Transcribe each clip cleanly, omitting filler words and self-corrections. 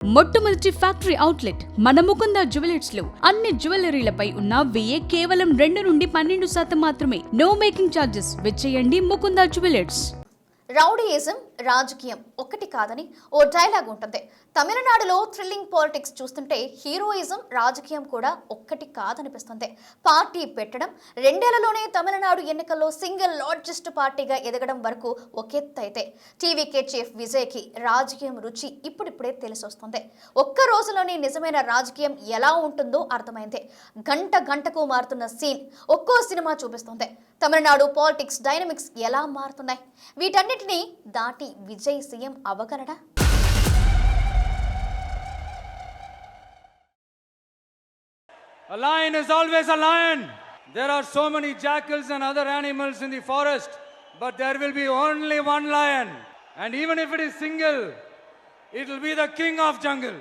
మొట్టమొదటి factory outlet మన Mukunda jewellers లో అన్ని జ్యువెలరీలపై ఉన్న VA కేవలం 2 నుండి 12% మాత్రమే. No making charges. విచ్చేయండి ముకుంద జ్యువెలర్స్. రౌడీయిజం రాజకీయం ఒక్కటి కాదని ఓ డైలాగ్ ఉంటుంది. తమిళనాడులో థ్రిల్లింగ్ పాలిటిక్స్ చూస్తుంటే హీరోయిజం రాజకీయం కూడా ఒక్కటి కాదనిపిస్తుంది. పార్టీ పెట్టడం 2 ఏళ్లలోనే తమిళనాడు ఎన్నికల్లో సింగిల్ లార్జెస్ట్ పార్టీగా ఎదగడం వరకు ఒకెత్తైతే టీవీకే చీఫ్ విజయ్కి రాజకీయం రుచి ఇప్పుడిప్పుడే తెలిసొస్తుంది. ఒక్క రోజులోనే నిజమైన రాజకీయం ఎలా ఉంటుందో అర్థమైంది. గంట గంటకు మారుతున్న సీన్ ఒక్కో సినిమా చూపిస్తుంది. తమిళనాడు పాలిటిక్స్ డైనమిక్స్ ఎలా మారుతున్నాయి, వీటన్నిటినీ దాటి విజయ్ సీఎం అవ్వగలడా? A lion is always a lion. There are so many jackals and other animals in the forest, but there will be only one lion. And even if it is single, it will be the king of jungle.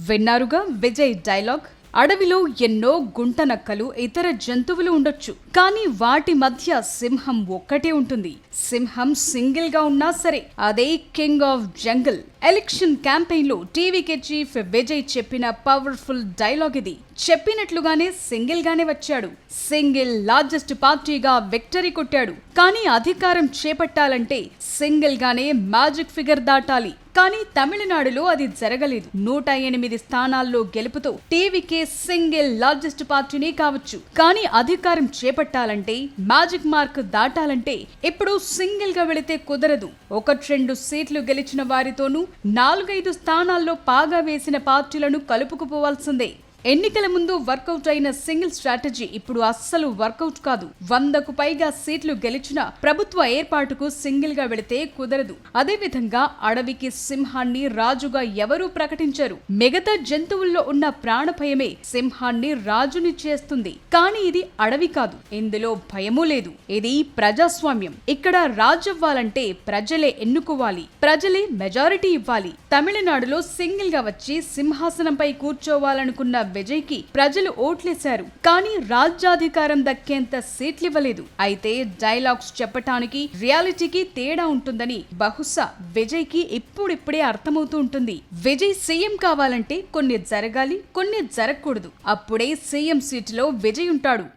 విన్నారుగా Vijay dialogue. అడవిలో ఎన్నో గుంటనక్కలు ఇతర జంతువులు ఉండొచ్చు, కానీ వాటి మధ్య సింహం ఒక్కటే ఉంటుంది. సింహం సింగిల్ గా ఉన్నా సరే అదే king of jungle. Election campaign లో టీవీకే చీఫ్ విజయ్ చెప్పిన పవర్ఫుల్ డైలాగ్ ఇది. చెప్పినట్లుగానే సింగిల్ గానే వచ్చాడు. సింగిల్ లార్జెస్ట్ పార్టీగా విక్టరీ కొట్టాడు. కానీ అధికారం చేపట్టాలంటే సింగిల్ గానే మ్యాజిక్ ఫిగర్ దాటాలి. కానీ తమిళనాడులో అది జరగలేదు. 108 స్థానాల్లో గెలుపుతో టీవీకే సింగిల్ లార్జెస్ట్ పార్టీనే కావచ్చు. కానీ అధికారం చేపట్టాలంటే, మ్యాజిక్ మార్క్ దాటాలంటే ఇప్పుడు సింగిల్ గా వెళితే కుదరదు. 1-2 సీట్లు గెలిచిన వారితోనూ 4-5 స్థానాల్లో పాగా వేసిన పార్టీలను కలుపుకుపోవాల్సిందే. ఎన్నికల ముందు వర్కౌట్ అయిన సింగిల్ స్ట్రాటజీ ఇప్పుడు అస్సలు వర్కౌట్ కాదు. 100కు పైగా సీట్లు గెలిచిన ప్రభుత్వ ఏర్పాటుకు సింగిల్ గా వెళితే కుదరదు. అదేవిధంగా అడవికి సింహాన్ని రాజుగా ఎవరూ ప్రకటించారు. మిగతా జంతువుల్లో ఉన్న ప్రాణభయమే సింహాన్ని రాజుని చేస్తుంది. కానీ ఇది అడవి కాదు. ఇందులో భయమూ లేదు. ఇది ప్రజాస్వామ్యం. ఇక్కడ రాజవ్వాలంటే ప్రజలే ఎన్నుకోవాలి. ప్రజలే మెజారిటీ ఇవ్వాలి. తమిళనాడులో సింగిల్ గా వచ్చి సింహాసనంపై కూర్చోవాలనుకున్న విజయ్కి ప్రజలు ఓట్లేశారు. కానీ రాజ్యాధికారం దక్కేంత సీట్లివ్వలేదు. అయితే డైలాగ్స్ చెప్పటానికి రియాలిటీకి తేడా ఉంటుందని బహుశా విజయ్కి ఇప్పుడిప్పుడే అర్థమవుతూ ఉంటుంది. విజయ్ సీఎం కావాలంటే కొన్ని జరగాలి, కొన్ని జరగకూడదు. అప్పుడే సీఎం సీటులో విజయ్ ఉంటాడు.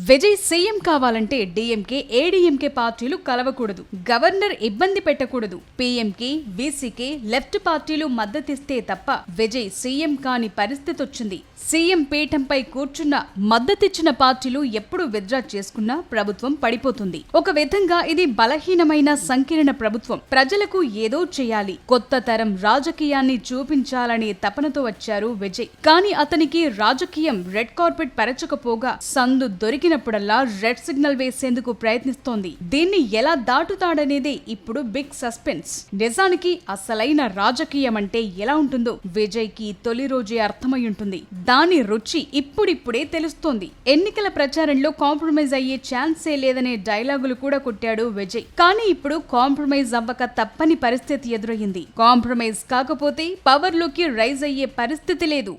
విజయ్ సీఎం కావాలంటే డిఎంకే, ఏడీఎంకే పార్టీలు కలవకూడదు. గవర్నర్ ఇబ్బంది పెట్టకూడదు. పీఎంకే, వీసీకే, లెఫ్ట్ పార్టీలు మద్దతిస్తే తప్ప విజయ్ సీఎం కాని పరిస్థితి వచ్చింది. సీఎం పీఠంపై కూర్చున్న మద్దతిచ్చిన పార్టీలు ఎప్పుడు విత్డ్రా చేసుకున్నా ప్రభుత్వం పడిపోతుంది. ఒక విధంగా ఇది బలహీనమైన సంకీర్ణ ప్రభుత్వం. ప్రజలకు ఏదో చేయాలి, కొత్త తరం రాజకీయాన్ని చూపించాలనే తపనతో వచ్చారు విజయ్. కానీ అతనికి రాజకీయం రెడ్ కార్పెట్ పరచకపోగా సందు దొరికినప్పుడల్లా రెడ్ సిగ్నల్ వేసేందుకు ప్రయత్నిస్తోంది. దీన్ని ఎలా దాటుతాడనేదే ఇప్పుడు బిగ్ సస్పెన్స్. నిజానికి అసలైన రాజకీయం అంటే ఎలా ఉంటుందో విజయ్ కి తొలి రోజే అర్థమై ఉంటుంది. దాని రుచి ఇప్పుడిప్పుడే తెలుస్తోంది. ఎన్నికల ప్రచారంలో కాంప్రమైజ్ అయ్యే ఛాన్సే లేదనే డైలాగులు కూడా కొట్టాడు విజయ్. కానీ ఇప్పుడు కాంప్రమైజ్ అవ్వక తప్పని పరిస్థితి ఎదురయ్యింది. కాంప్రమైజ్ కాకపోతే పవర్ లోకి రైజ్ అయ్యే పరిస్థితి లేదు.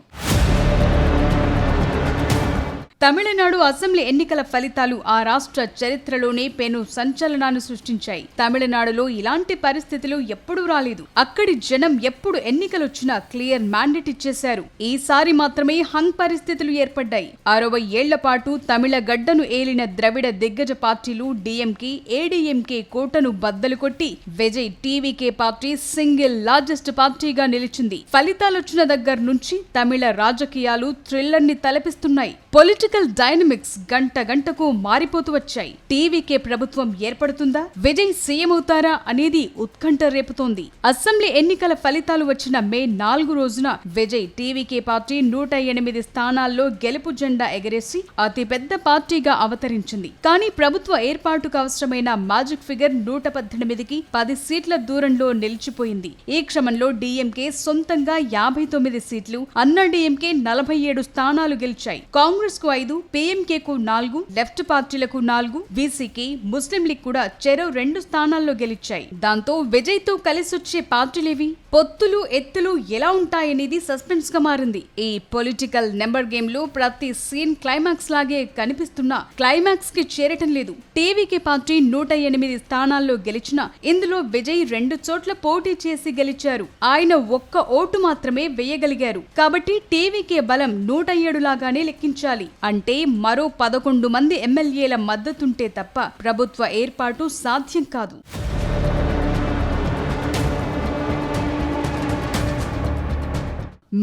తమిళనాడు అసెంబ్లీ ఎన్నికల ఫలితాలు ఆ రాష్ట్ర చరిత్రలోనే పెను సంచలనాన్ని సృష్టించాయి. తమిళనాడులో ఇలాంటి పరిస్థితులు ఎప్పుడూ రాలేదు. అక్కడి జనం ఎప్పుడు ఎన్నికలొచ్చినా క్లియర్ మ్యాండేట్ ఇచ్చేశారు. ఈసారి మాత్రమే హంగ్ పరిస్థితులు ఏర్పడ్డాయి. 60 ఏళ్ల పాటు తమిళ గడ్డను ఏలిన ద్రవిడ దిగ్గజ పార్టీలు డిఎంకే, ఏడీఎంకే కోటను బద్దలు కొట్టి Vijay TVK party single largest పార్టీగా నిలిచింది. ఫలితాలొచ్చిన దగ్గర నుంచి తమిళ రాజకీయాలు థ్రిల్లర్ ని తలపిస్తున్నాయి. పొలిటికల్ డైనమిక్స్ గంట గంటకు మారిపోతూ వచ్చాయి. టీవీకే ప్రభుత్వం ఏర్పడుతుందా, విజయ్ సీఎం అవుతారా అనేది ఉత్కంఠ రేపుతోంది. అసెంబ్లీ ఎన్నికల ఫలితాలు వచ్చిన మే 4 రోజున విజయ్ టీవీకే పార్టీ 108 స్థానాల్లో గెలుపు జెండా ఎగరేసి అతిపెద్ద పార్టీగా అవతరించింది. కానీ ప్రభుత్వ ఏర్పాటుకు అవసరమైన మ్యాజిక్ ఫిగర్ 118కి 10 సీట్ల దూరంలో నిలిచిపోయింది. ఈ క్రమంలో డిఎంకే సొంతంగా 59 సీట్లు, అన్నా డిఎంకే 47 స్థానాలు గెలిచాయి. కాంగ్రెస్ కు 5, PMKకు 4, లెఫ్ట్ పార్టీలకు 4, వీసీకి, ముస్లిం లీగ్ కూడా చెరో 2 స్థానాల్లో గెలిచాయి. దాంతో విజయ్తో కలిసొచ్చే పార్టీలేవి, పొత్తులు ఎత్తులు ఎలా ఉంటాయనేది సస్పెన్స్ గా మారింది. ఈ పొలిటికల్ నెంబర్ గేమ్ లో ప్రతి సీన్ క్లైమాక్స్ లాగే కనిపిస్తున్నా క్లైమాక్స్ కి చేరటం లేదు. టీవీకే పార్టీ 108 స్థానాల్లో గెలిచినా ఇందులో విజయ్ 2 చోట్ల పోటీ చేసి గెలిచారు. ఆయన ఒక్క ఓటు మాత్రమే వేయగలిగారు. కాబట్టి టీవీకే బలం 107 లాగానే లెక్కించాలి. అంటే మరో 11 మంది ఎమ్మెల్యేల మద్దతుంటే తప్ప ప్రభుత్వ ఏర్పాటు సాధ్యం కాదు.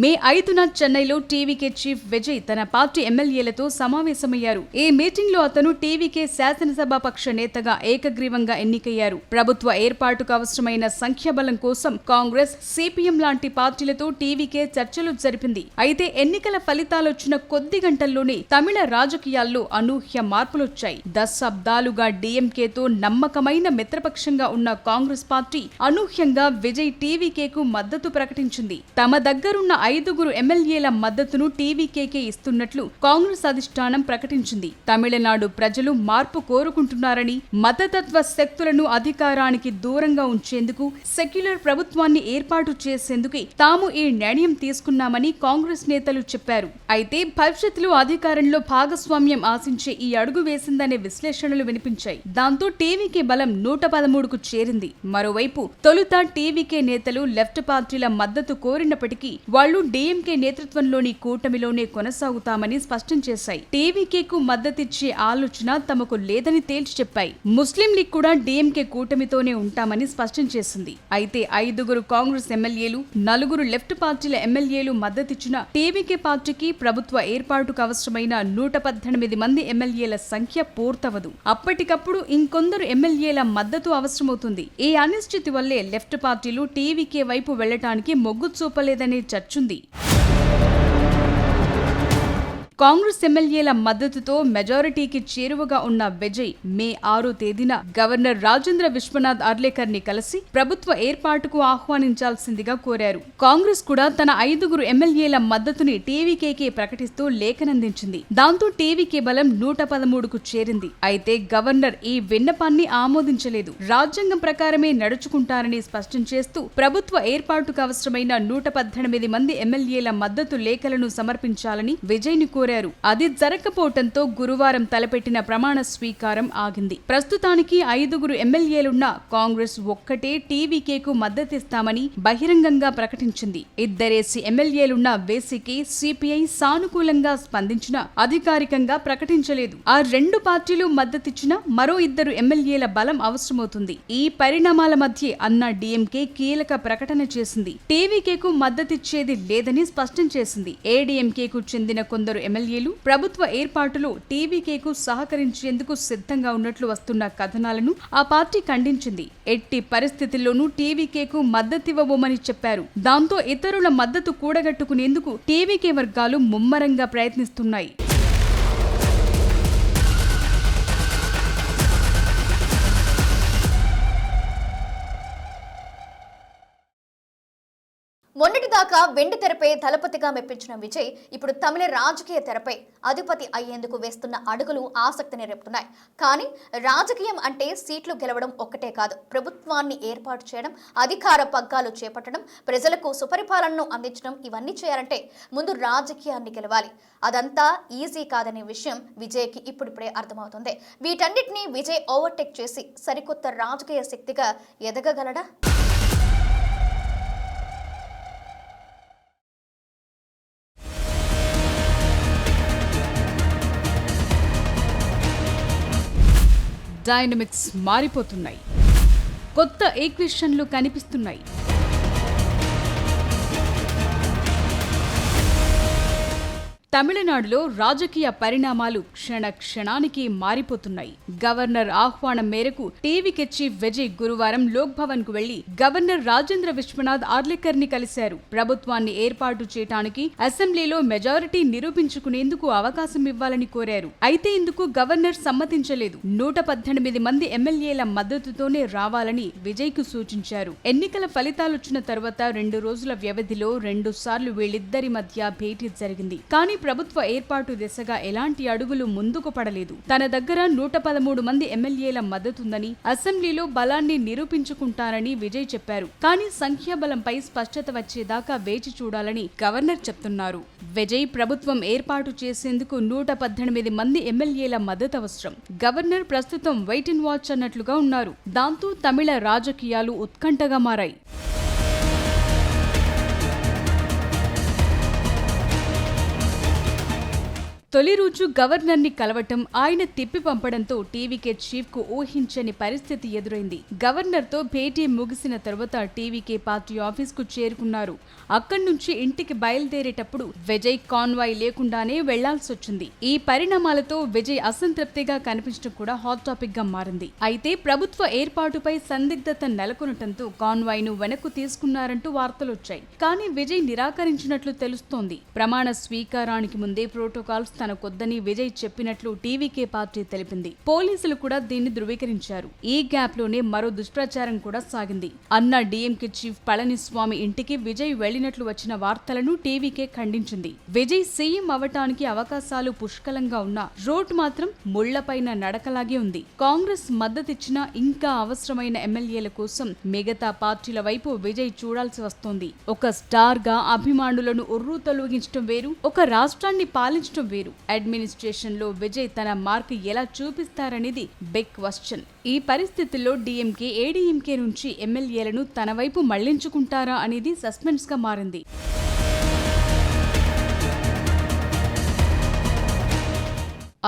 మే 5న చెన్నైలో టీవీకే చీఫ్ విజయ్ తన పార్టీ ఎమ్మెల్యేలతో సమావేశమయ్యారు. ఈ మీటింగ్ లో అతను టీవీకే శాసనసభాపక్ష నేతగా ఏకగ్రీవంగా ఎన్నికయ్యారు. ప్రభుత్వ ఏర్పాటుకు అవసరమైన సంఖ్యాబలం కోసం కాంగ్రెస్, సిపిఎం లాంటి పార్టీలతో టీవీకే చర్చలు జరిపింది. అయితే ఎన్నికల ఫలితాలొచ్చిన కొద్ది గంటల్లోనే తమిళ రాజకీయాల్లో అనూహ్య మార్పులొచ్చాయి. దశాబ్దాలుగా డీఎంకేతో నమ్మకమైన మిత్రపక్షంగా ఉన్న కాంగ్రెస్ పార్టీ అనూహ్యంగా విజయ్ టీవీకేకు మద్దతు ప్రకటించింది. తమ దగ్గరున్న 5 ఎమ్మెల్యేల మద్దతును టీవీకేకే ఇస్తున్నట్లు కాంగ్రెస్ అధిష్టానం ప్రకటించింది. తమిళనాడు ప్రజలు మార్పు కోరుకుంటున్నారని, మతతత్వ శక్తులను అధికారానికి దూరంగా ఉంచేందుకు సెక్యులర్ ప్రభుత్వాన్ని ఏర్పాటు చేసేందుకే తాము ఈ నిర్ణయం తీసుకున్నామని కాంగ్రెస్ నేతలు చెప్పారు. అయితే భవిష్యత్తులో అధికారంలో భాగస్వామ్యం ఆశించే ఈ అడుగు వేసిందనే విశ్లేషణలు వినిపించాయి. దాంతో టీవీకే బలం 113కు చేరింది. మరోవైపు తొలుత టీవీకే నేతలు లెఫ్ట్ పార్టీల మద్దతు కోరినప్పటికీ వాళ్లు డీఎంకే నేతృత్వంలోని కూటమిలోనే కొనసాగుతామని స్పష్టం చేశాయి. టీవీకేకు మద్దతిచ్చే ఆలోచన తమకు లేదని తేల్చి చెప్పాయి. ముస్లిం లీగ్ కూడా డీఎంకే కూటమితోనే ఉంటామని స్పష్టం చేసింది. అయితే 5 కాంగ్రెస్ ఎమ్మెల్యేలు, 4 లెఫ్ట్ పార్టీల ఎమ్మెల్యేలు మద్దతిచ్చిన టీవీకే పార్టీకి ప్రభుత్వ ఏర్పాటుకు అవసరమైన 118 మంది ఎమ్మెల్యేల సంఖ్య పూర్తవదు. అప్పటికప్పుడు ఇంకొందరు ఎమ్మెల్యేల మద్దతు అవసరమవుతుంది. ఈ అనిశ్చితి వల్లే లెఫ్ట్ పార్టీలు టీవీకే వైపు వెళ్లటానికి మొగ్గు చూపలేదనే చర్చుంది. కాంగ్రెస్ ఎమ్మెల్యేల మద్దతుతో మెజారిటీకి చేరువగా ఉన్న విజయ్ మే 6వ తేదీన గవర్నర్ రాజేంద్ర విశ్వనాథ్ అర్లేకర్ ని కలిసి ప్రభుత్వ ఏర్పాటుకు ఆహ్వానించాల్సిందిగా కోరారు. కాంగ్రెస్ కూడా తన 5 ఎమ్మెల్యేల మద్దతుని టీవీకేకే ప్రకటిస్తూ లేఖనందించింది. దాంతో టీవీకే బలం 113కు చేరింది. అయితే గవర్నర్ ఈ విన్నపాన్ని ఆమోదించలేదు. రాజ్యాంగం ప్రకారమే నడుచుకుంటారని స్పష్టం చేస్తూ ప్రభుత్వ ఏర్పాటుకు అవసరమైన 118 మంది ఎమ్మెల్యేల మద్దతు లేఖలను సమర్పించాలని విజయ్ని కోరారు. అది జరగకపోవడంతో గురువారం తలపెట్టిన ప్రమాణ స్వీకారం ఆగింది. ప్రస్తుతానికి 5 ఎమ్మెల్యేలున్న కాంగ్రెస్ ఒక్కటే టీవీకేకు మద్దతిస్తామని బహిరంగంగా ప్రకటించింది. 2 ఎమ్మెల్యేలున్న వేసీకి సిపిఐ సానుకూలంగా స్పందించినా అధికారికంగా ప్రకటించలేదు. ఆ 2 పార్టీలు మద్దతిచ్చిన మరో 2 ఎమ్మెల్యేల బలం అవసరమవుతుంది. ఈ పరిణామాల మధ్య అన్నా డీఎంకే కీలక ప్రకటన చేసింది. టీవీకేకు మద్దతిచ్చేది లేదని స్పష్టం చేసింది. ఏడీఎంకేకు చెందిన కొందరు ఎమ్మెల్యేలు ప్రభుత్వ ఏర్పాటులో టీవీకేకు సహకరించేందుకు సిద్ధంగా ఉన్నట్లు వస్తున్న కథనాలను ఆ పార్టీ ఖండించింది. ఎట్టి పరిస్థితుల్లోనూ టీవీకేకు మద్దతివ్వబోమని చెప్పారు. దాంతో ఇతరుల మద్దతు కూడగట్టుకునేందుకు టీవీకే వర్గాలు ముమ్మరంగా ప్రయత్నిస్తున్నాయి. మొన్నటిదాకా వెండి తెరపై దళపతిగా మెప్పించిన విజయ్ ఇప్పుడు తమిళ రాజకీయ తెరపై అధిపతి అయ్యేందుకు వేస్తున్న అడుగులు ఆసక్తిని రేపుతున్నాయి. కానీ రాజకీయం అంటే సీట్లు గెలవడం ఒక్కటే కాదు, ప్రభుత్వాన్ని ఏర్పాటు చేయడం, అధికార పగ్గాలు చేపట్టడం, ప్రజలకు సుపరిపాలనను అందించడం, ఇవన్నీ చేయాలంటే ముందు రాజకీయాన్ని గెలవాలి. అదంతా ఈజీ కాదనే విషయం విజయ్కి ఇప్పుడిప్పుడే అర్థమవుతుంది. వీటన్నిటినీ విజయ్ ఓవర్టేక్ చేసి సరికొత్త రాజకీయ శక్తిగా ఎదగగలడా? డైనమిక్స్ మారిపోతున్నాయి. కొత్త ఈక్వేషన్లు కనిపిస్తున్నాయి. తమిళనాడులో రాజకీయ పరిణామాలు క్షణానికి మారిపోతున్నాయి. గవర్నర్ ఆహ్వానం మేరకు టీవీకే చీఫ్ విజయ్ గురువారం లోక్ భవన్ కు వెళ్లి గవర్నర్ రాజేంద్ర విశ్వనాథ్ ఆర్లేకర్ ని కలిశారు. ప్రభుత్వాన్ని ఏర్పాటు చేయడానికి అసెంబ్లీలో మెజారిటీ నిరూపించుకునేందుకు అవకాశం ఇవ్వాలని కోరారు. అయితే ఇందుకు గవర్నర్ సమ్మతించలేదు. 118 మంది ఎమ్మెల్యేల మద్దతుతోనే రావాలని విజయ్ కు సూచించారు. ఎన్నికల ఫలితాలొచ్చిన తర్వాత 2 రోజుల వ్యవధిలో 2 సార్లు వీళ్ళిద్దరి మధ్య భేటీ జరిగింది. కానీ ప్రభుత్వ ఏర్పాటు దిశగా ఎలాంటి అడుగులు ముందుకు పడలేదు. తన దగ్గర 113 మంది ఎమ్మెల్యేల మద్దతుందని, అసెంబ్లీలో బలాన్ని నిరూపించుకుంటారని విజయ్ చెప్పారు. కానీ సంఖ్యాబలంపై స్పష్టత వచ్చేదాకా వేచి చూడాలని గవర్నర్ చెప్తున్నారు. విజయ్ ప్రభుత్వం ఏర్పాటు చేసేందుకు 118 మంది ఎమ్మెల్యేల మద్దతు అవసరం. గవర్నర్ ప్రస్తుతం వెయిట్ అండ్ వాచ్ అన్నట్లుగా ఉన్నారు. దాంతో తమిళ రాజకీయాలు ఉత్కంఠగా మారాయి. తొలి రోజు గవర్నర్ ని కలవటం, ఆయన తిప్పి పంపడంతో టీవీకే చీఫ్ కు ఊహించని పరిస్థితి ఎదురైంది. గవర్నర్ తో భేటీ ముగిసిన తర్వాత టీవీకే పార్టీ ఆఫీస్ కు చేరుకున్నారు. అక్కడి నుంచి ఇంటికి బయలుదేరేటప్పుడు విజయ్ కాన్వాయ్ లేకుండానే వెళ్లాల్సొచ్చింది. ఈ పరిణామాలతో విజయ్ అసంతృప్తిగా కనిపించడం కూడా హాట్ టాపిక్ గా మారింది. అయితే ప్రభుత్వ ఏర్పాటుపై సందిగ్ధత నెలకొనటంతో కాన్వాయ్ ను వెనక్కు తీసుకున్నారంటూ వార్తలొచ్చాయి. కానీ విజయ్ నిరాకరించినట్లు తెలుస్తోంది. ప్రమాణ స్వీకారానికి ముందే ప్రోటోకాల్స్ తనకొద్దని విజయ్ చెప్పినట్లు టీవీకే పార్టీ తెలిపింది. పోలీసులు కూడా దీన్ని ధృవీకరించారు. ఈ గ్యాప్ లోనే మరో దుష్ప్రచారం కూడా సాగింది. అన్నా డీఎంకే చీఫ్ పళనిస్వామి ఇంటికి విజయ్ వెళ్లినట్లు వచ్చిన వార్తలను టీవీకే ఖండించింది. విజయ్ సీఎం అవటానికి అవకాశాలు పుష్కలంగా ఉన్నా రోడ్ మాత్రం ముళ్లపైన నడకలాగే ఉంది. కాంగ్రెస్ మద్దతిచ్చినా ఇంకా అవసరమైన ఎమ్మెల్యేల కోసం మిగతా పార్టీల వైపు విజయ్ చూడాల్సి వస్తోంది. ఒక స్టార్ గా అభిమానులను ఉర్రూ తొలగించడం వేరు, ఒక రాష్ట్రాన్ని పాలించడం వేరు. అడ్మినిస్ట్రేషన్ లో విజయ్ తన మార్క్ ఎలా చూపిస్తారనేది బిగ్ క్వశ్చన్. ఈ పరిస్థితుల్లో డీఎంకే, ఏడీఎంకే నుంచి ఎమ్మెల్యేలను తన వైపు మళ్లించుకుంటారా అనేది సస్పెన్స్ గా మారింది.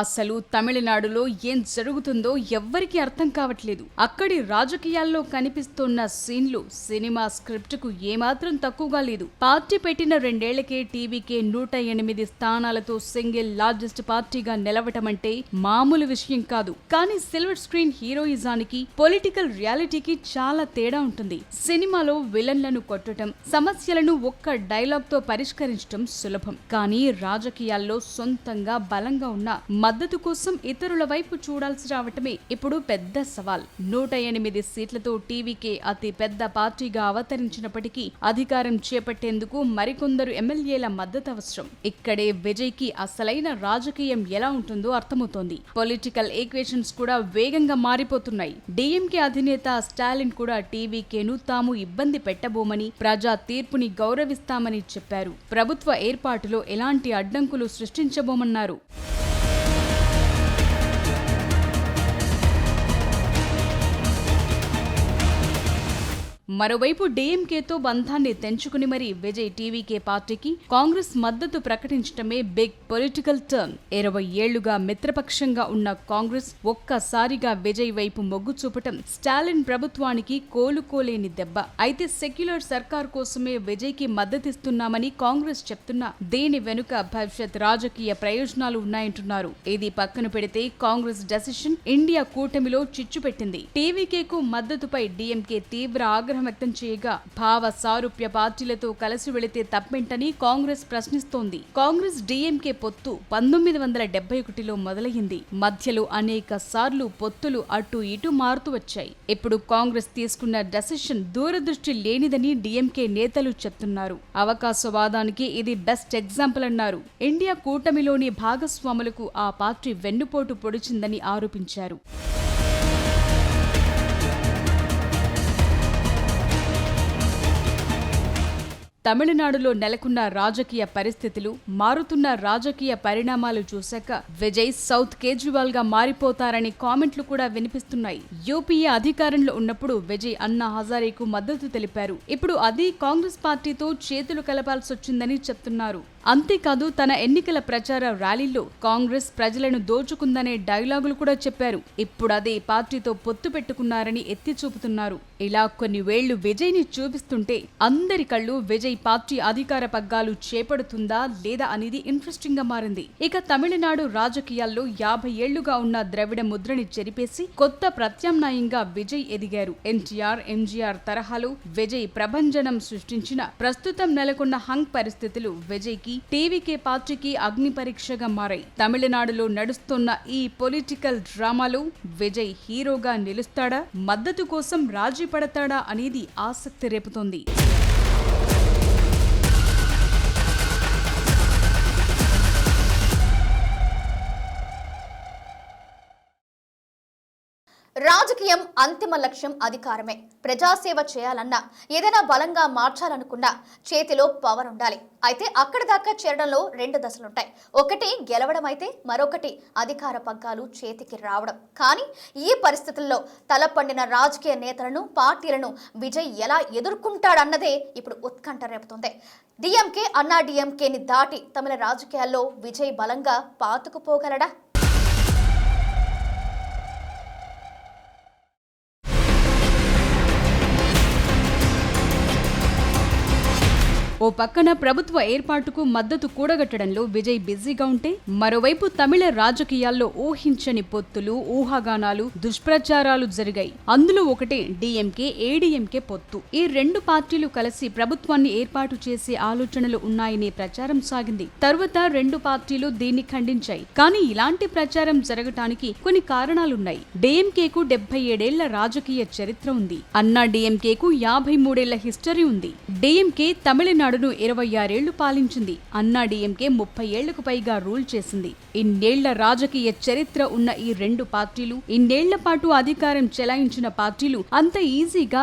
అసలు తమిళనాడులో ఏం జరుగుతుందో ఎవ్వరికీ అర్థం కావట్లేదు. అక్కడి రాజకీయాల్లో కనిపిస్తున్న సీన్లు సినిమా స్క్రిప్ట్ కు ఏమాత్రం తక్కువగా లేదు. పార్టీ పెట్టిన 2 ఏళ్లకే టీవీకే 108 స్థానాలతో సింగిల్ లార్జెస్ట్ పార్టీగా నిలవటమంటే మామూలు విషయం కాదు. కానీ సిల్వర్ స్క్రీన్ హీరోయిజానికి, పొలిటికల్ రియాలిటీకి చాలా తేడా ఉంటుంది. సినిమాలో విలన్లను కొట్టడం, సమస్యలను ఒక్క డైలాగ్ తో పరిష్కరించడం సులభం. కానీ రాజకీయాల్లో సొంతంగా బలంగా ఉన్న మద్దతు కోసం ఇతరుల వైపు చూడాల్సి రావటమే ఇప్పుడు పెద్ద సవాల్. 108 సీట్లతో టీవీకే అతి పెద్ద పార్టీగా అవతరించినప్పటికీ అధికారం చేపట్టేందుకు మరికొందరు ఎమ్మెల్యేల మద్దతు అవసరం. ఇక్కడే విజయ్ కి అసలైన రాజకీయం ఎలా ఉంటుందో అర్థమవుతోంది. పొలిటికల్ ఈక్వేషన్స్ కూడా వేగంగా మారిపోతున్నాయి. డీఎంకే అధినేత స్టాలిన్ కూడా టీవీకేను తాము ఇబ్బంది పెట్టబోమని, ప్రజా తీర్పుని గౌరవిస్తామని చెప్పారు. ప్రభుత్వ ఏర్పాటులో ఎలాంటి అడ్డంకులు సృష్టించబోమన్నారు. మరోవైపు డీఎంకేతో బంధాన్ని తెంచుకుని మరీ విజయ్ టీవీకే పార్టీకి కాంగ్రెస్ మద్దతు ప్రకటించడమే బిగ్ పొలిటికల్ టర్న్. 20 ఏళ్లుగా మిత్రపక్షంగా ఉన్న కాంగ్రెస్ ఒక్కసారిగా విజయ్ వైపు మొగ్గు చూపటం స్టాలిన్ ప్రభుత్వానికి కోలుకోలేని దెబ్బ. అయితే సెక్యులర్ సర్కార్ కోసమే విజయ్ కి మద్దతిస్తున్నామని కాంగ్రెస్ చెప్తున్నా దీని వెనుక భవిష్యత్ రాజకీయ ప్రయోజనాలు ఉన్నాయంటున్నారు. ఇది పక్కన పెడితే కాంగ్రెస్ డెసిషన్ ఇండియా కూటమిలో చిచ్చు పెట్టింది. టీవీకేకు మద్దతుపై డీఎంకే తీవ్ర ఆగ్రహం వ్యక్తం చేయగా భావ సారూప్య పార్టీలతో కలిసి వెళితే తప్పేంటని కాంగ్రెస్ ప్రశ్నిస్తోంది. కాంగ్రెస్ డీఎంకే పొత్తు 1971లో మొదలైంది. మధ్యలో అనేక సార్లు పొత్తులు అటు ఇటు మారుతూ వచ్చాయి. ఇప్పుడు కాంగ్రెస్ తీసుకున్న డెసిషన్ దూరదృష్టి లేనిదని డీఎంకే నేతలు చెప్తున్నారు. అవకాశవాదానికి ఇది బెస్ట్ ఎగ్జాంపుల్ అన్నారు. ఇండియా కూటమిలోని భాగస్వాములకు ఆ పార్టీ వెన్నుపోటు పొడిచిందని ఆరోపించారు. తమిళనాడులో నెలకొన్న రాజకీయ పరిస్థితులు, మారుతున్న రాజకీయ పరిణామాలు చూశాక విజయ్ సౌత్ కేజ్రీవాల్ గా మారిపోతారని కామెంట్లు కూడా వినిపిస్తున్నాయి. యూపీఏ అధికారంలో ఉన్నప్పుడు విజయ్ అన్నా హజారేకు మద్దతు తెలిపారు. ఇప్పుడు అది కాంగ్రెస్ పార్టీతో చేతులు కలపాల్సొచ్చిందని చెప్తున్నారు. అంతేకాదు తన ఎన్నికల ప్రచార ర్యాలీలో కాంగ్రెస్ ప్రజలను దోచుకుందనే డైలాగులు కూడా చెప్పారు. ఇప్పుడు అదే పార్టీతో పొత్తు పెట్టుకున్నారని ఎత్తి చూపుతున్నారు. ఇలా కొన్ని వేళ్లు విజయ్ ని చూపిస్తుంటే అందరి కళ్ళు విజయ్ పార్టీ అధికార పగ్గాలు చేపడుతుందా లేదా అనేది ఇంట్రెస్టింగ్ గా మారింది. ఇక తమిళనాడు రాజకీయాల్లో 50 ఏళ్లుగా ఉన్న ద్రవిడ ముద్రని చెరిపేసి కొత్త ప్రత్యామ్నాయంగా విజయ్ ఎదిగారు. ఎన్టీఆర్, ఎంజీఆర్ తరహాలో విజయ్ ప్రభంజనం సృష్టించిన ప్రస్తుతం నెలకొన్న హంగ్ పరిస్థితులు విజయ్ కి, టీవీకే పార్టీకి అగ్ని పరీక్షగా మారాయి. తమిళనాడులో నడుస్తున్న ఈ పొలిటికల్ డ్రామాలో విజయ్ హీరోగా నిలుస్తాడా, మద్దతు కోసం రాజీ పడతాడా అనేది ఆసక్తి రేపుతోంది. రాజకీయం అంతిమ లక్ష్యం అధికారమే. ప్రజాసేవ చేయాలన్నా, ఏదైనా బలంగా మార్చాలనుకున్నా చేతిలో పవర్ ఉండాలి. అయితే అక్కడి దాకా చేరడంలో 2 దశలుంటాయి. ఒకటి గెలవడం అయితే మరొకటి అధికార పగ్గాలు చేతికి రావడం. కానీ ఈ పరిస్థితుల్లో తలపండిన రాజకీయ నేతలను, పార్టీలను విజయ్ ఎలా ఎదుర్కొంటాడన్నదే ఇప్పుడు ఉత్కంఠ రేపుతుంది. డిఎంకే, అన్నా డిఎంకేని దాటి తమిళ రాజకీయాల్లో విజయ్ బలంగా పాతుకుపోగలడా? ఓ పక్కన ప్రభుత్వ ఏర్పాటుకు మద్దతు కూడగట్టడంలో విజయ్ బిజీగా ఉంటే, మరోవైపు తమిళ రాజకీయాల్లో ఊహించని పొత్తులు, ఊహాగానాలు, దుష్ప్రచారాలు జరిగాయి. అందులో ఒకటే డిఎంకే, ఏడీఎంకే పొత్తు. ఈ 2 పార్టీలు కలిసి ప్రభుత్వాన్ని ఏర్పాటు చేసే ఆలోచనలు ఉన్నాయనే ప్రచారం సాగింది. తరువాత 2 పార్టీలు దీన్ని ఖండించాయి. కానీ ఇలాంటి ప్రచారం జరగటానికి కొన్ని కారణాలున్నాయి. డిఎంకేకు 77 ఏళ్ల రాజకీయ చరిత్ర ఉంది. అన్నా డిఎంకేకు 53 ఏళ్ల హిస్టరీ ఉంది. డిఎంకే తమిళనాడును 26 ఏళ్లు పాలించింది. అన్నా డిఎంకే 30 ఏళ్లకు పైగా రూల్ చేసింది. ఇన్నేళ్ల రాజకీయ చరిత్ర ఉన్న ఈ 2 పార్టీలు, ఇన్నేళ్ల పాటు అధికారం చెలాయించిన పార్టీలు అంత ఈజీగా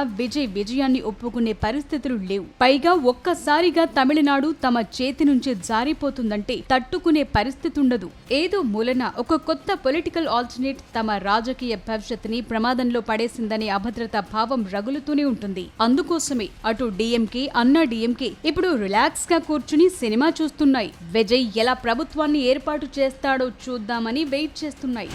విజయాన్ని ఒప్పుకునే పరిస్థితులు లేవు. పైగా ఒక్కసారిగా తమిళనాడు తమ చేతి నుంచి జారిపోతుందంటే తట్టుకునే పరిస్థితి ఉండదు. ఏదో మూలన ఒక కొత్త పొలిటికల్ ఆల్టర్నేట్ తమ రాజకీయ భవిష్యత్తుని ప్రమాదంలో పడేసిందనే అభద్రతా భావం రగులుతూనే ఉంటుంది. అందుకోసమే అటు డిఎంకే, అన్నా డిఎంకే ఇప్పుడు రిలాక్స్ గా కూర్చుని సినిమా చూస్తున్నాయి. విజయ్ ఎలా ప్రభుత్వాన్ని ఏర్పాటు చేస్తాడో చూద్దామని వెయిట్ చేస్తున్నాయి.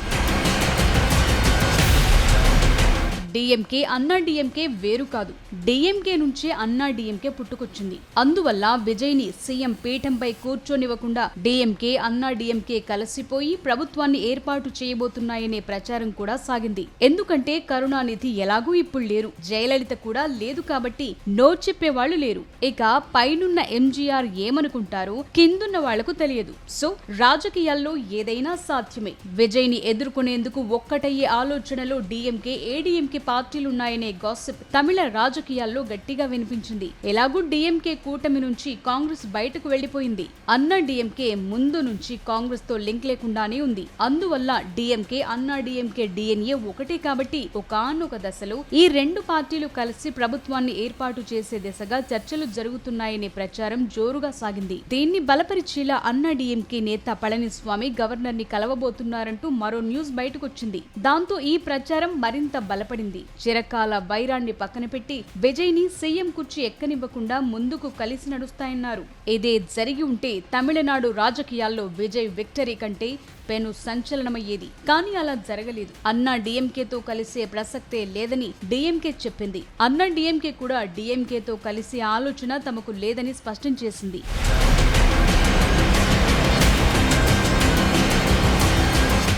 డిఎంకే, అన్నా డిఎంకే వేరు కాదు. డిఎంకే నుంచే అన్నా డిఎంకే పుట్టుకొచ్చింది. అందువల్ల విజయ్ ని సీఎం పీఠంపై కూర్చోనివ్వకుండా డిఎంకే, అన్నా డిఎంకే కలిసిపోయి ప్రభుత్వాన్ని ఏర్పాటు చేయబోతున్నాయనే ప్రచారం కూడా సాగింది. ఎందుకంటే కరుణానిధి ఎలాగూ ఇప్పుడు లేరు, జయలలిత కూడా లేదు కాబట్టి నో చెప్పేవాళ్లు లేరు. ఇక పైనున్న ఎంజీఆర్ ఏమనుకుంటారో కిందున్న వాళ్లకు తెలియదు. సో రాజకీయాల్లో ఏదైనా సాధ్యమే. విజయ్ ని ఎదుర్కొనేందుకు ఒక్కటయ్యే ఆలోచనలో డిఎంకే, ఏడీఎంకే పార్టీలున్నాయనే గాసిప్ తమిళ రాజకీయాల్లో గట్టిగా వినిపించింది. ఎలాగూ డిఎంకే కూటమి నుంచి కాంగ్రెస్ బయటకు వెళ్లిపోయింది. అన్నా డిఎంకే ముందు నుంచి కాంగ్రెస్ తో లింక్ లేకుండానే ఉంది. అందువల్ల డిఎంకే, అన్నా డిఎంకే డిఎన్ఏ ఒకటే కాబట్టి ఒకానొక దశలో ఈ 2 పార్టీలు కలిసి ప్రభుత్వాన్ని ఏర్పాటు చేసే దిశగా చర్చలు జరుగుతున్నాయనే ప్రచారం జోరుగా సాగింది. దీన్ని బలపరిచేలా అన్నా డిఎంకే నేత పళనిస్వామి గవర్నర్ ని కలవబోతున్నారంటూ మరో న్యూస్ బయటకొచ్చింది. దాంతో ఈ ప్రచారం మరింత బలపడింది. చిరకాల వైరాన్ని పక్కన పెట్టి విజయ్ ని సీఎం కుర్చీ ఎక్కనివ్వకుండా ముందుకు కలిసి నడుస్తాయన్నారు. ఇదే జరిగి ఉంటే తమిళనాడు రాజకీయాల్లో విజయ్ విక్టరీ కంటే పెను సంచలనమయ్యేది. కానీ అలా జరగలేదు. అన్నా డిఎంకేతో కలిసే ప్రసక్తే లేదని డిఎంకే చెప్పింది. అన్నా డిఎంకే కూడా డిఎంకేతో కలిసే ఆలోచన తమకు లేదని స్పష్టం చేసింది.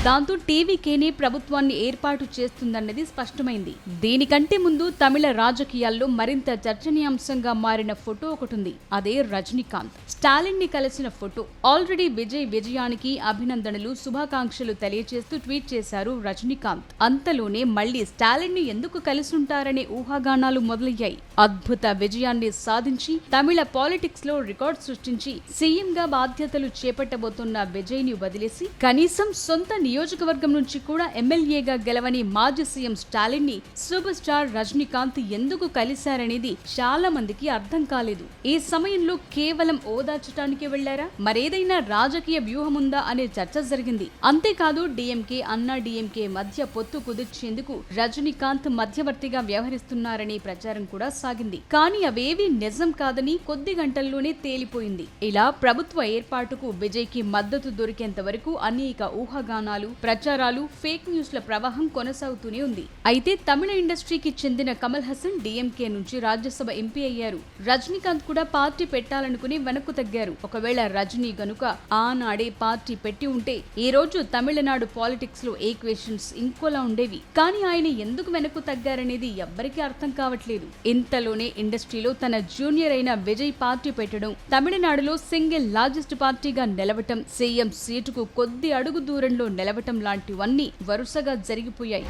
దాంతో టీవీకేనే ప్రభుత్వాన్ని ఏర్పాటు చేస్తుందన్నది స్పష్టమైంది. దీనికంటే ముందు తమిళ రాజకీయాల్లో మరింత చర్చనీయాంశంగా మారిన ఫోటో ఒకటుంది. అదే రజనీకాంత్, స్టాలిన్ ని కలిసిన ఫోటో. ఆల్రెడీ విజయానికి అభినందనలు, శుభాకాంక్షలు తెలియజేస్తూ ట్వీట్ చేశారు రజనీకాంత్. అంతలోనే మళ్లీ స్టాలిన్ ని ఎందుకు కలిసుంటారనే ఊహాగానాలు మొదలయ్యాయి. అద్భుత విజయాన్ని సాధించి తమిళ పాలిటిక్స్ లో రికార్డ్ సృష్టించి సీఎం గా బాధ్యతలు చేపట్టబోతున్న విజయ్ ని వదిలేసి కనీసం సొంత నియోజకవర్గం నుంచి కూడా ఎమ్మెల్యేగా గెలవని మాజీ సీఎం స్టాలిన్ ని సూపర్ స్టార్ రజనీకాంత్ ఎందుకు కలిశారనేది చాలా మందికి అర్థం కాలేదు. ఈ సమయంలో కేవలం ఓదార్చటానికే వెళ్లారా, మరేదైనా రాజకీయ వ్యూహముందా అనే చర్చ జరిగింది. అంతేకాదు డిఎంకే, అన్నా డిఎంకే మధ్య పొత్తు కుదిర్చేందుకు రజనీకాంత్ మధ్యవర్తిగా వ్యవహరిస్తున్నారనే ప్రచారం కూడా సాగింది. కానీ అవేవీ నిజం కాదని కొద్ది గంటల్లోనే తేలిపోయింది. ఇలా ప్రభుత్వ ఏర్పాటుకు విజయ్ కి మద్దతు దొరికేంత వరకు అనేక ఊహాగానాలు, ప్రచారాలు, ఫేక్ న్యూస్ల ప్రవాహం కొనసాగుతూనే ఉంది. అయితే తమిళ ఇండస్ట్రీకి చెందిన కమల్ హాసన్ డిఎంకే నుంచి రాజ్యసభ ఎంపీ అయ్యారు. రజనీకాంత్ కూడా పార్టీ పెట్టాలనుకుని వెనక్కు తగ్గారు. ఒకవేళ రజనీ గనుక ఆనాడే పార్టీ పెట్టి ఉంటే ఈ రోజు తమిళనాడు పాలిటిక్స్ లో ఈక్వేషన్స్ ఇంకోలా ఉండేవి. కానీ ఆయన ఎందుకు వెనక్కు తగ్గారనేది ఎవ్వరికీ అర్థం కావట్లేదు. ఇంతలోనే ఇండస్ట్రీలో తన జూనియర్ అయిన విజయ్ పార్టీ పెట్టడం, తమిళనాడులో సింగిల్ లార్జెస్ట్ పార్టీగా నిలవటం, సీఎం సీటుకు కొద్ది అడుగు దూరంలో నిలవటం లాంటివన్నీ వరుసగా జరిగిపోయాయి.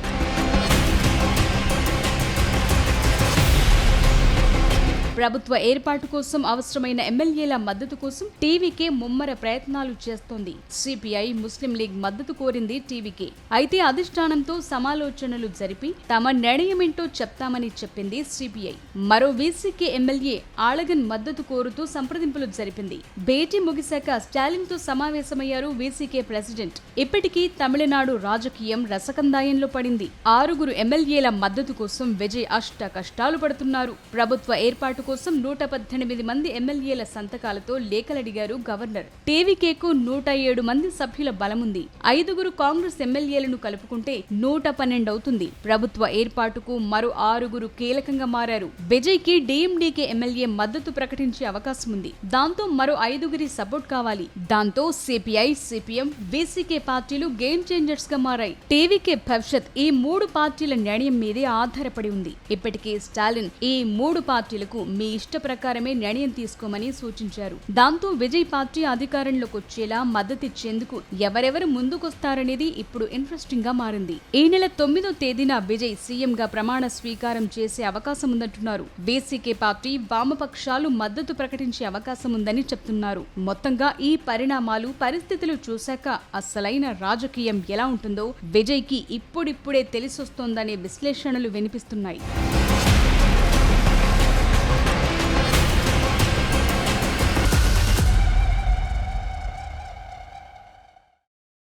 ప్రభుత్వ ఏర్పాటు కోసం అవసరమైన ఎమ్మెల్యేల మద్దతు కోసం టీవీకే ముమ్మర ప్రయత్నాలు చేస్తోంది. సిపిఐ, ముస్లిం లీగ్ మద్దతు కోరింది టీవీకే. అయితే అధిష్టానంతో సమాలోచనలు జరిపి తమ నిర్ణయమేంటో చెప్తామని చెప్పింది సిపిఐ. మరో వీసీకే ఎమ్మెల్యే ఆళగన్ మద్దతు కోరుతూ సంప్రదింపులు జరిపింది. భేటీ ముగిశాక స్టాలిన్ తో సమావేశమయ్యారు వీసీకే ప్రెసిడెంట్. ఇప్పటికీ తమిళనాడు రాజకీయం రసకందాయంలో పడింది. 6 ఎమ్మెల్యేల మద్దతు కోసం విజయ్ అష్ట కష్టాలు పడుతున్నారు. ప్రభుత్వ ఏర్పాటు కోసం 118 మంది ఎమ్మెల్యేల సంతకాలతో లేఖలడిగారు గవర్నర్. టీవీకేకు 107 మంది సభ్యుల బలముంది. 5 కాంగ్రెస్ ఎమ్మెల్యేలను కలుపుకుంటే 112 అవుతుంది. ప్రభుత్వ ఏర్పాటుకు మరో 6 కీలకంగా మారారు. విజయ్ కి డీఎండీకే ఎమ్మెల్యే మద్దతు ప్రకటించే అవకాశం ఉంది. దాంతో మరో 5 సపోర్ట్ కావాలి. దాంతో సిపిఐ, సిపిఎం, వీసీకే పార్టీలు గేమ్ చేంజర్స్ గా మారాయి. టీవీకే భవిష్యత్ ఈ 3 పార్టీల నిర్ణయం మీదే ఆధారపడి ఉంది. ఇప్పటికే స్టాలిన్ ఈ 3 పార్టీలకు మీ ఇష్ట ప్రకారమే నిర్ణయం తీసుకోమని సూచించారు. దాంతో విజయ్ పార్టీ అధికారంలోకి వచ్చేలా మద్దతిచ్చేందుకు ఎవరెవరు ముందుకొస్తారనేది ఇప్పుడు ఇంట్రెస్టింగ్ గా మారింది. ఈ నెల 9వ తేదీన విజయ్ సీఎం గా ప్రమాణ స్వీకారం చేసే అవకాశం ఉందంటున్నారు. వీసీకే పార్టీ, వామపక్షాలు మద్దతు ప్రకటించే అవకాశం ఉందని చెప్తున్నారు. మొత్తంగా ఈ పరిణామాలు, పరిస్థితులు చూశాక అసలైన రాజకీయం ఎలా ఉంటుందో విజయ్ కి ఇప్పుడిప్పుడే తెలిసొస్తోందనే విశ్లేషణలు వినిపిస్తున్నాయి.